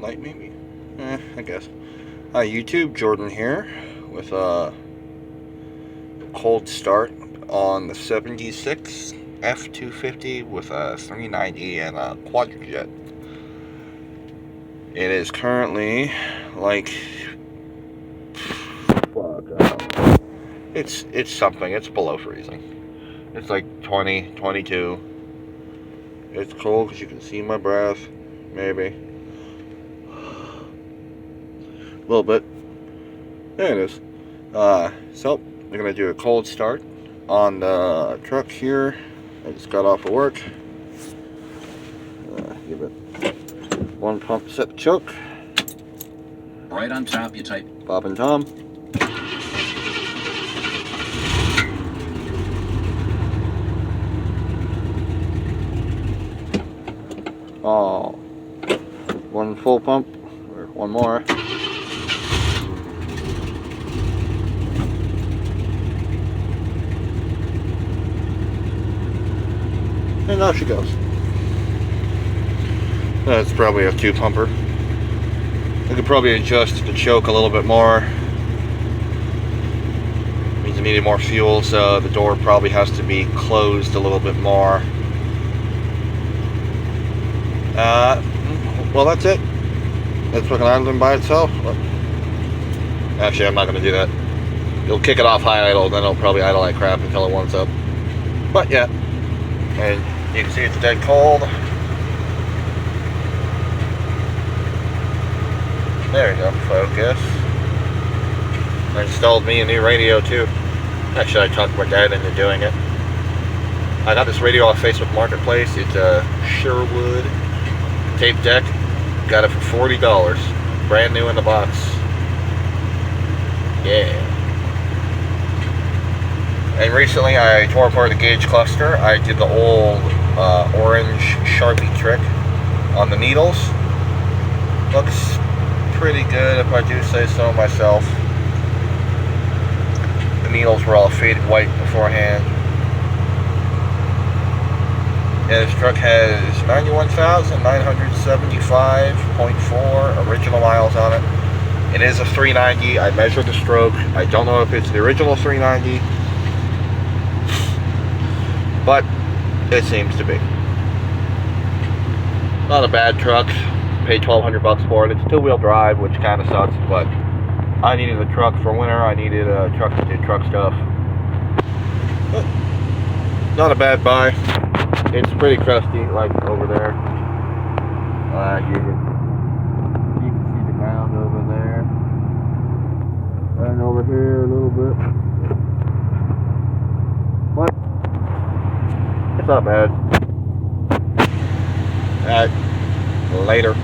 light maybe? I guess. Hi YouTube, Jordan here with a cold start on the 76 F250 with a 390 and a Quadrajet. It is currently like, it's something, it's below freezing. It's like 20, 22. It's cold because you can see my breath, maybe. A little bit. There it is. So, we're going to do a cold start on the truck here. I just got off of work. Give it one pump, set the choke. Right on top, you type Bob and Tom. Oh, one full pump, or one more. And now she goes. That's probably a two pumper. I could probably adjust the choke a little bit more. Means I needed more fuel, so the door probably has to be closed a little bit more. Well, that's it. It's fucking idling by itself. Actually, I'm not going to do that. You'll kick it off high idle, then it'll probably idle like crap until it warms up. But yeah, and you can see it's dead cold. There we go, focus. I installed me a new radio too. Actually, I talked my dad into doing it. I got this radio off Facebook Marketplace. It's a Sherwood tape deck. Got it for $40. Brand new in the box. Yeah. And recently I tore apart the gauge cluster. I did the old orange Sharpie trick on the needles. Looks pretty good if I do say so myself. The needles were all faded white beforehand. And this truck has 91,975.4 original miles on it. It is a 390. I measured the stroke. I don't know if it's the original 390, but it seems to be. Not a bad truck. Paid $1,200 for it. It's two-wheel drive, which kind of sucks, but I needed a truck for winter. I needed a truck to do truck stuff. But not a bad buy. It's pretty crusty, like over there. You can see the ground over there. And over here a little bit. But it's not bad. Later.